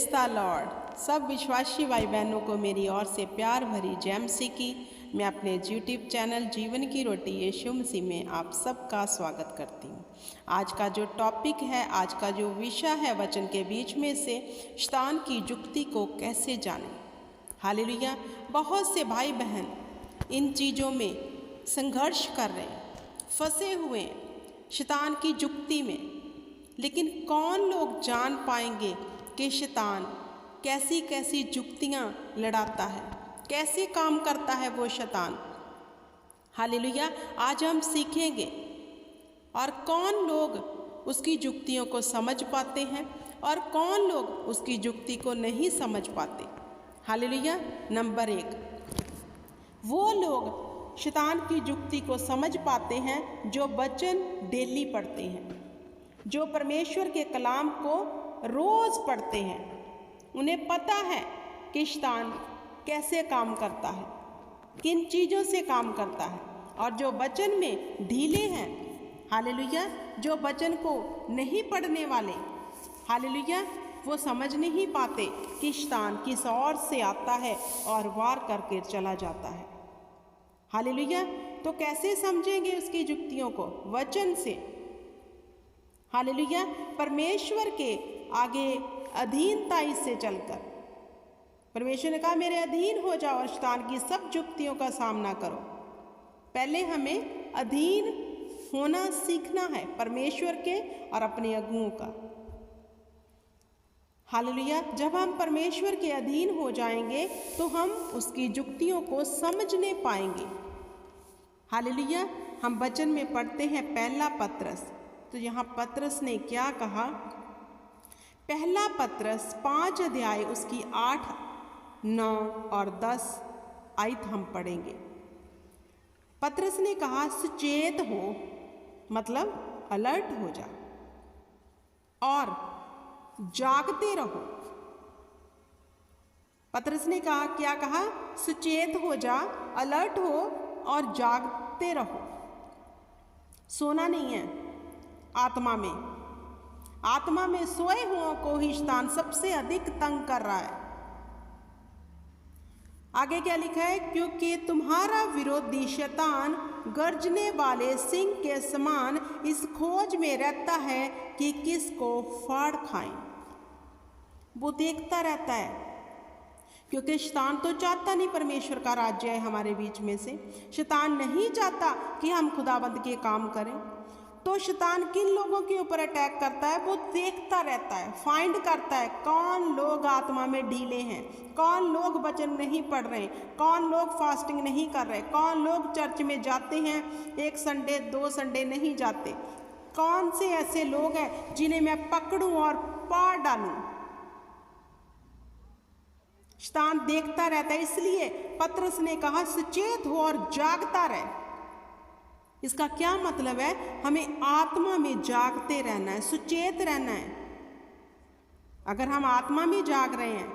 Praise the Lord. सब विश्वासी भाई बहनों को मेरी ओर से प्यार भरी जय मसीह की। मैं अपने यूट्यूब चैनल जीवन की रोटी यीशु मसीह में आप सबका स्वागत करती हूँ। आज का जो टॉपिक है, आज का जो विषय है, वचन के बीच में से शैतान की युक्ति को कैसे जानें। हालेलुया। बहुत से भाई बहन इन चीज़ों में संघर्ष कर रहे हैं, फंसे हुए हैं शैतान की युक्ति में। लेकिन कौन लोग जान पाएंगे कि शैतान कैसी कैसी युक्तियाँ लड़ाता है, कैसे काम करता है वो शैतान। हालेलुया। आज हम सीखेंगे और कौन लोग उसकी युक्तियों को समझ पाते हैं और कौन लोग उसकी युक्ति को नहीं समझ पाते। हालेलुया। नंबर 1, वो लोग शैतान की युक्ति को समझ पाते हैं जो वचन डेली पढ़ते हैं, जो परमेश्वर के कलाम को रोज़ पढ़ते हैं। उन्हें पता है कि शैतान कैसे काम करता है, किन चीज़ों से काम करता है। और जो वचन में ढीले हैं, हालेलुया, जो वचन को नहीं पढ़ने वाले, हालेलुया, वो समझ नहीं पाते कि शैतान किस ओर से आता है और वार करके चला जाता है। हालेलुया। तो कैसे समझेंगे उसकी युक्तियों को? वचन से। हालेलुया। परमेश्वर के आगे अधीनता से चलकर। परमेश्वर ने कहा मेरे अधीन हो जाओ और शैतान की सब युक्तियों का सामना करो। पहले हमें अधीन होना सीखना है परमेश्वर के और अपने अगुओं का। हालेलुया। जब हम परमेश्वर के अधीन हो जाएंगे तो हम उसकी युक्तियों को समझने पाएंगे। हालेलुया। हम वचन में पढ़ते हैं पहला पत्रस। तो यहाँ पत्रस ने क्या कहा? पहला पत्रस 5 अध्याय उसकी 8, 9 और 10 आयत हम पढ़ेंगे। पत्रस ने कहा सचेत हो, मतलब अलर्ट हो जा और जागते रहो। पत्रस ने कहा, क्या कहा? सचेत हो जा, अलर्ट हो और जागते रहो। सोना नहीं है। आत्मा में सोए हुओं को ही शैतान सबसे अधिक तंग कर रहा है। आगे क्या लिखा है? क्योंकि तुम्हारा विरोधी शैतान गर्जने वाले सिंह के समान इस खोज में रहता है कि किसको फाड़ खाएं। वो देखता रहता है, क्योंकि शैतान तो चाहता नहीं परमेश्वर का राज्य है हमारे बीच में से। शैतान नहीं चाहता कि हम खुदाबंद के काम करें। तो शैतान किन लोगों के ऊपर अटैक करता है? वो देखता रहता है, फाइंड करता है कौन लोग आत्मा में ढीले हैं, कौन लोग वचन नहीं पढ़ रहे, कौन लोग फास्टिंग नहीं कर रहे, कौन लोग चर्च में जाते हैं 1 संडे 2 संडे नहीं जाते, कौन से ऐसे लोग हैं जिन्हें मैं पकड़ूं और पार डालूं। शैतान देखता रहता है। इसलिए पत्रस ने कहा सचेत हो और जागता रहे। इसका क्या मतलब है? हमें आत्मा में जागते रहना है, सुचेत रहना है। अगर हम आत्मा में जाग रहे हैं,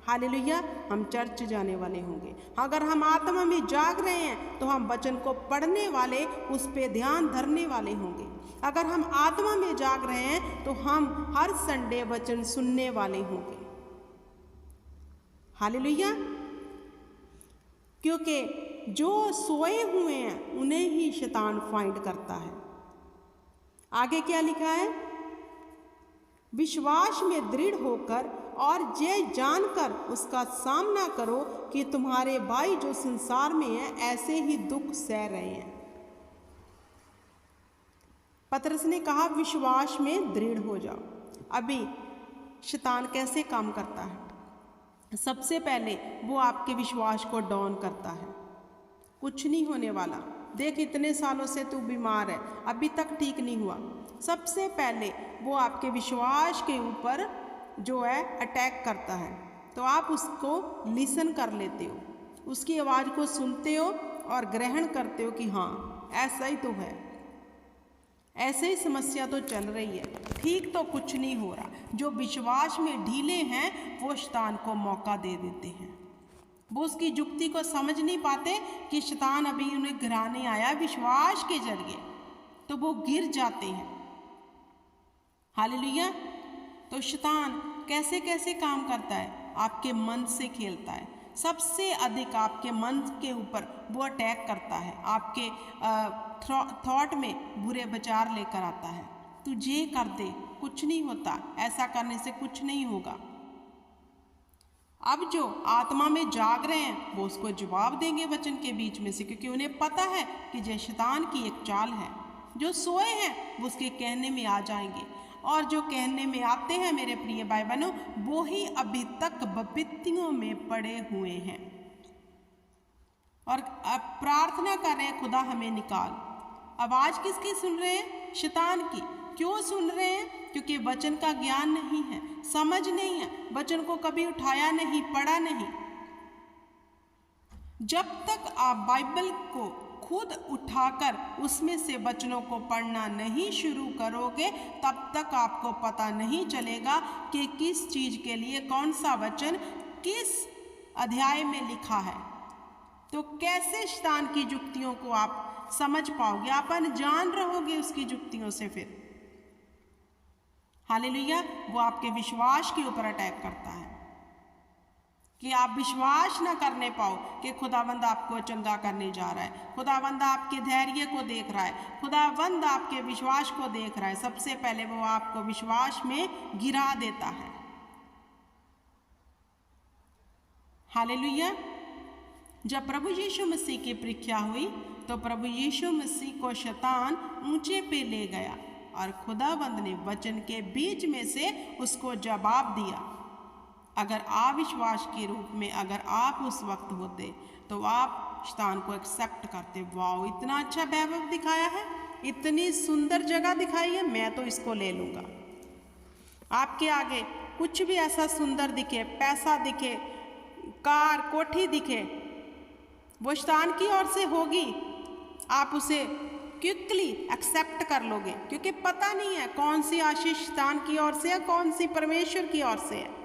हालेलुया, हम चर्च जाने वाले होंगे। अगर हम आत्मा में जाग रहे हैं तो हम वचन को पढ़ने वाले, उस पे ध्यान धरने वाले होंगे। अगर हम आत्मा में जाग रहे हैं तो हम हर संडे वचन सुनने वाले होंगे। हालेलुया। क्योंकि जो सोए हुए हैं उन्हें ही शैतान फाइंड करता है। आगे क्या लिखा है? विश्वास में दृढ़ होकर और ये जानकर उसका सामना करो कि तुम्हारे भाई जो संसार में हैं ऐसे ही दुख सह रहे हैं। पत्रस ने कहा विश्वास में दृढ़ हो जाओ। अभी शैतान कैसे काम करता है? सबसे पहले वो आपके विश्वास को डाउन करता है। कुछ नहीं होने वाला, देख इतने सालों से तू बीमार है, अभी तक ठीक नहीं हुआ। सबसे पहले वो आपके विश्वास के ऊपर जो है अटैक करता है। तो आप उसको लिसन कर लेते हो, उसकी आवाज़ को सुनते हो और ग्रहण करते हो कि हाँ ऐसा ही तो है, ऐसे ही समस्या तो चल रही है, ठीक तो कुछ नहीं हो रहा। जो विश्वास में ढीले हैं वो शैतान को मौका दे देते हैं। वो उसकी युक्ति को समझ नहीं पाते कि शैतान अभी उन्हें गिराने आया विश्वास के जरिए, तो वो गिर जाते हैं। हालेलुया। तो शैतान कैसे कैसे काम करता है, आपके मन से खेलता है। सबसे अधिक आपके मन के ऊपर वो अटैक करता है, आपके थॉट में बुरे विचार लेकर आता है। तू ये कर दे, कुछ नहीं होता, ऐसा करने से कुछ नहीं होगा। अब जो आत्मा में जाग रहे हैं वो उसको जवाब देंगे वचन के बीच में से, क्योंकि उन्हें पता है कि ये शैतान की एक चाल है। जो सोए हैं वो उसके कहने में आ जाएंगे, और जो कहने में आते हैं मेरे प्रिय भाई बहनों, वो ही अभी तक विपत्तियों में पड़े हुए हैं और अब प्रार्थना कर रहे हैं, खुदा हमें निकाल। आवाज किसकी सुन रहे हैं? शैतान की। क्यों सुन रहे हैं? क्योंकि वचन का ज्ञान नहीं है, समझ नहीं है, वचन को कभी उठाया नहीं, पढ़ा नहीं। जब तक आप बाइबल को खुद उठाकर उसमें से वचनों को पढ़ना नहीं शुरू करोगे, तब तक आपको पता नहीं चलेगा कि किस चीज के लिए कौन सा वचन किस अध्याय में लिखा है। तो कैसे शैतान की जुक्तियों को आप समझ पाओगे? आप अनजान रहोगे उसकी जुक्तियों से। फिर हालेलुया, वो आपके विश्वास के ऊपर अटैक करता है कि आप विश्वास ना करने पाओ कि खुदावंद आपको चंगा करने जा रहा है, खुदावंद आपके धैर्य को देख रहा है, खुदावंद आपके विश्वास को देख रहा है। सबसे पहले वो आपको विश्वास में गिरा देता है। हालेलुया। जब प्रभु यीशु मसीह की परीक्षा हुई तो प्रभु यीशु मसीह को शैतान ऊंचे पे ले गया और खुदावंद ने वचन के बीच में से उसको जवाब दिया। अगर अविश्वास के रूप में अगर आप उस वक्त होते तो आप शैतान को एक्सेप्ट करते। वाओ, इतना अच्छा वैभव दिखाया है, इतनी सुंदर जगह दिखाई है, मैं तो इसको ले लूँगा। आपके आगे कुछ भी ऐसा सुंदर दिखे, पैसा दिखे, कार कोठी दिखे, वो शैतान की ओर से होगी, आप उसे क्विकली एक्सेप्ट कर लोगे, क्योंकि पता नहीं है कौन सी आशीष शैतान की ओर से है, कौन सी परमेश्वर की ओर से है।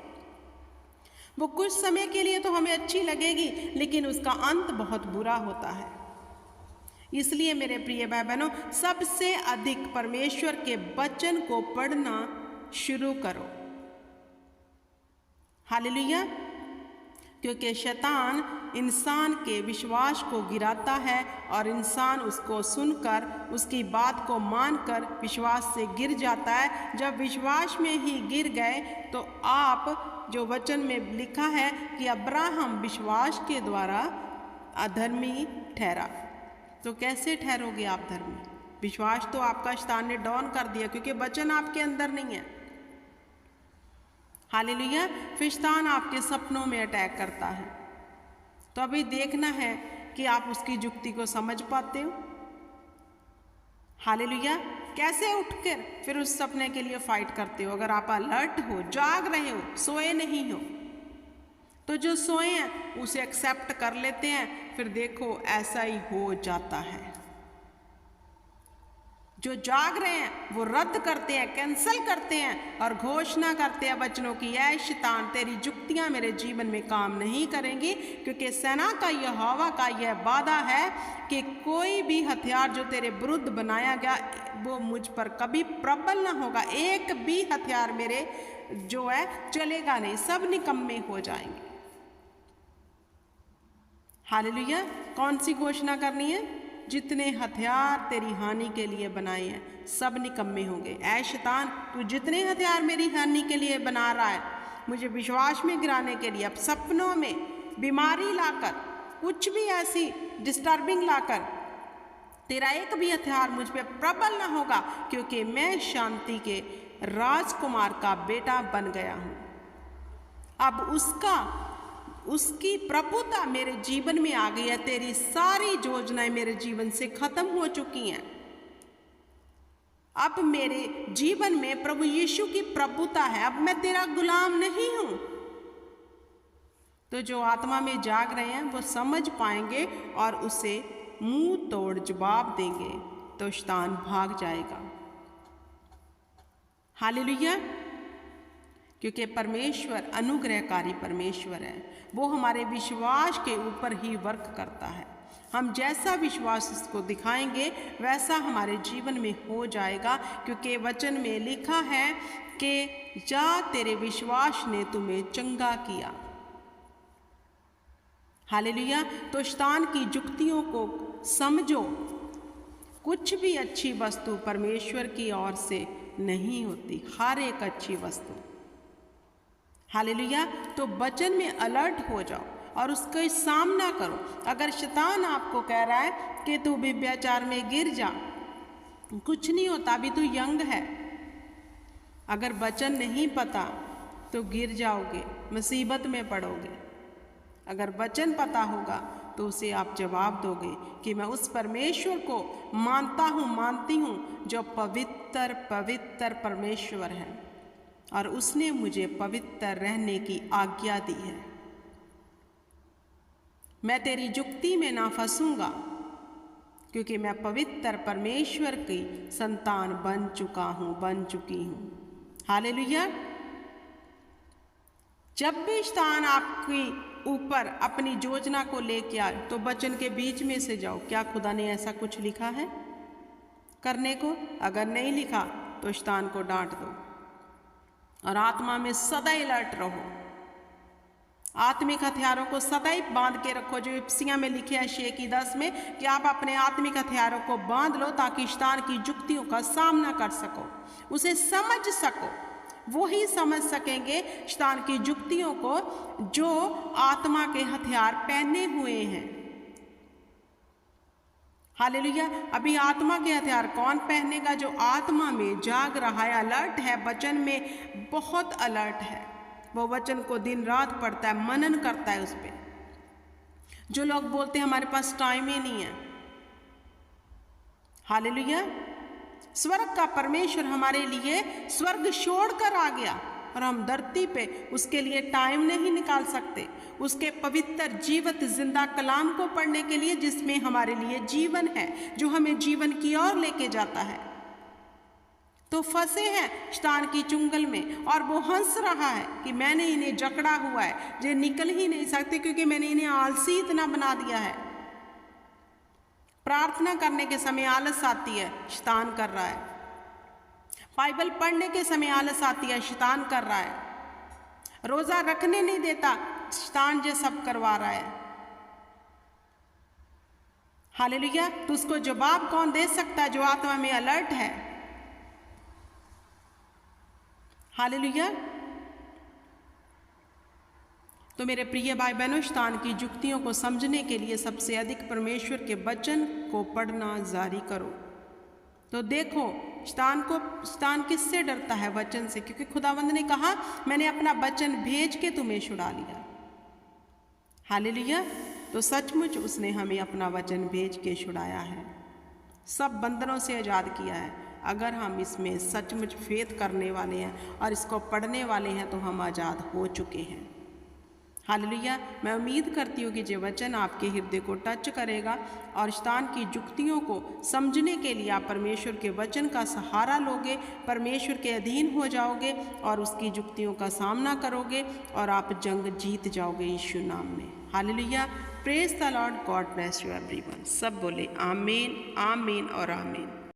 वो कुछ समय के लिए तो हमें अच्छी लगेगी, लेकिन उसका अंत बहुत बुरा होता है। इसलिए मेरे प्रिय भाई बहनों, सबसे अधिक परमेश्वर के वचन को पढ़ना शुरू करो। हालेलुया। क्योंकि शैतान इंसान के विश्वास को गिराता है और इंसान उसको सुनकर उसकी बात को मानकर विश्वास से गिर जाता है। जब विश्वास में ही गिर गए तो आप, जो वचन में लिखा है कि अब्राहम विश्वास के द्वारा अधर्मी ठहरा, तो कैसे ठहरोगे आप धर्मी? विश्वास तो आपका शैतान ने डाउन कर दिया, क्योंकि वचन आपके अंदर नहीं है। हालेलुया। फिर शैतान आपके सपनों में अटैक करता है, तो अभी देखना है कि आप उसकी जुक्ति को समझ पाते हो। हालेलुया। कैसे उठकर फिर उस सपने के लिए फाइट करते हो? अगर आप अलर्ट हो, जाग रहे हो, सोए नहीं हो, तो जो सोए हैं उसे एक्सेप्ट कर लेते हैं। फिर देखो ऐसा ही हो जाता है। जो जाग रहे हैं वो रद्द करते हैं, कैंसिल करते हैं और घोषणा करते हैं वचनों की, ऐ शैतान तेरी जुक्तियां मेरे जीवन में काम नहीं करेंगी, क्योंकि सेना का यहोवा का यह वादा है कि कोई भी हथियार जो तेरे विरुद्ध बनाया गया वो मुझ पर कभी प्रबल ना होगा। एक भी हथियार मेरे जो है चलेगा नहीं, सब निकम्मे हो जाएंगे। हालेलुया। कौन सी घोषणा करनी है? जितने हथियार तेरी हानि के लिए बनाए हैं सब निकम्मे होंगे। ऐ शैतान, तू जितने हथियार मेरी हानि के लिए बना रहा है, मुझे विश्वास में गिराने के लिए, अब सपनों में बीमारी लाकर, कुछ भी ऐसी डिस्टर्बिंग लाकर, तेरा एक भी हथियार मुझ पे प्रबल ना होगा, क्योंकि मैं शांति के राजकुमार का बेटा बन गया हूँ। अब उसकी प्रभुता मेरे जीवन में आ गई है। तेरी सारी योजनाएं मेरे जीवन से खत्म हो चुकी हैं। अब मेरे जीवन में प्रभु यीशु की प्रभुता है, अब मैं तेरा गुलाम नहीं हूं। तो जो आत्मा में जाग रहे हैं वो समझ पाएंगे और उसे मुंह तोड़ जवाब देंगे, तो शैतान भाग जाएगा। हालेलुया। क्योंकि परमेश्वर अनुग्रहकारी परमेश्वर है, वो हमारे विश्वास के ऊपर ही वर्क करता है। हम जैसा विश्वास उसको दिखाएंगे वैसा हमारे जीवन में हो जाएगा, क्योंकि वचन में लिखा है कि जा तेरे विश्वास ने तुम्हें चंगा किया। हालेलुया। तो शैतान की जुक्तियों को समझो। कुछ भी अच्छी वस्तु परमेश्वर की ओर से नहीं होती, हर एक अच्छी वस्तु। हालेलुया। तो वचन में अलर्ट हो जाओ और उसका सामना करो। अगर शैतान आपको कह रहा है कि तू व्यभिचार में गिर जा, कुछ नहीं होता, अभी तू यंग है। अगर वचन नहीं पता तो गिर जाओगे, मुसीबत में पड़ोगे। अगर वचन पता होगा तो उसे आप जवाब दोगे कि मैं उस परमेश्वर को मानता हूँ, मानती हूँ जो पवित्र पवित्र परमेश्वर है और उसने मुझे पवित्र रहने की आज्ञा दी है। मैं तेरी जुक्ति में ना फंसूंगा क्योंकि मैं पवित्र परमेश्वर की संतान बन चुका हूँ, बन चुकी हूँ। हालेलुया। जब भी शैतान आपके ऊपर अपनी योजना को लेके आए तो वचन के बीच में से जाओ। क्या खुदा ने ऐसा कुछ लिखा है करने को? अगर नहीं लिखा तो शैतान को डांट दो और आत्मा में सदा अलर्ट रहो। आत्मिक हथियारों को सदैव बांध के रखो, जो इफिसियों में लिखे है 6:10 में कि आप अपने आत्मिक हथियारों को बांध लो ताकि शैतान की जुक्तियों का सामना कर सको, उसे समझ सको। वो ही समझ सकेंगे शैतान की जुक्तियों को जो आत्मा के हथियार पहने हुए हैं। हालेलुया। अभी आत्मा के हथियार कौन पहनेगा? जो आत्मा में जाग रहा है, अलर्ट है, वचन में बहुत अलर्ट है। वो वचन को दिन रात पढ़ता है, मनन करता है उस पर। जो लोग बोलते हैं हमारे पास टाइम ही नहीं है, हालेलुया। स्वर्ग का परमेश्वर हमारे लिए स्वर्ग छोड़कर आ गया और हम धरती पे उसके लिए टाइम नहीं निकाल सकते, उसके पवित्र जीवित जिंदा कलाम को पढ़ने के लिए, जिसमें हमारे लिए जीवन है, जो हमें जीवन की ओर लेके जाता है। तो फंसे हैं शैतान की चुंगल में और वो हंस रहा है कि मैंने इन्हें जकड़ा हुआ है, जो निकल ही नहीं सकते क्योंकि मैंने इन्हें आलसी इतना बना दिया है। प्रार्थना करने के समय आलस आती है, शैतान कर रहा है। बाइबल पढ़ने के समय आलस आती है, शैतान कर रहा है। रोजा रखने नहीं देता, शैतान जो सब करवा रहा है। हालेलुया। तो उसको जवाब कौन दे सकता है? जो आत्मा में अलर्ट है। हालेलुया। तो मेरे प्रिय भाई बहनों, शैतान की जुक्तियों को समझने के लिए सबसे अधिक परमेश्वर के वचन को पढ़ना जारी करो। तो देखो शैतान किससे डरता है? वचन से, क्योंकि खुदावंद ने कहा मैंने अपना वचन भेज के तुम्हें छुड़ा लिया। हालेलुया। तो सचमुच उसने हमें अपना वचन भेज के छुड़ाया है, सब बंधनों से आज़ाद किया है। अगर हम इसमें सचमुच फेथ करने वाले हैं और इसको पढ़ने वाले हैं तो हम आज़ाद हो चुके हैं। हालेलुया। मैं उम्मीद करती हूँ कि ये वचन आपके हृदय को टच करेगा और शैतान की जुक्तियों को समझने के लिए आप परमेश्वर के वचन का सहारा लोगे, परमेश्वर के अधीन हो जाओगे और उसकी जुक्तियों का सामना करोगे और आप जंग जीत जाओगे यीशु नाम में। Hallelujah. Praise the Lord. God bless you everyone. सब बोले आमीन, आमीन और आमीन।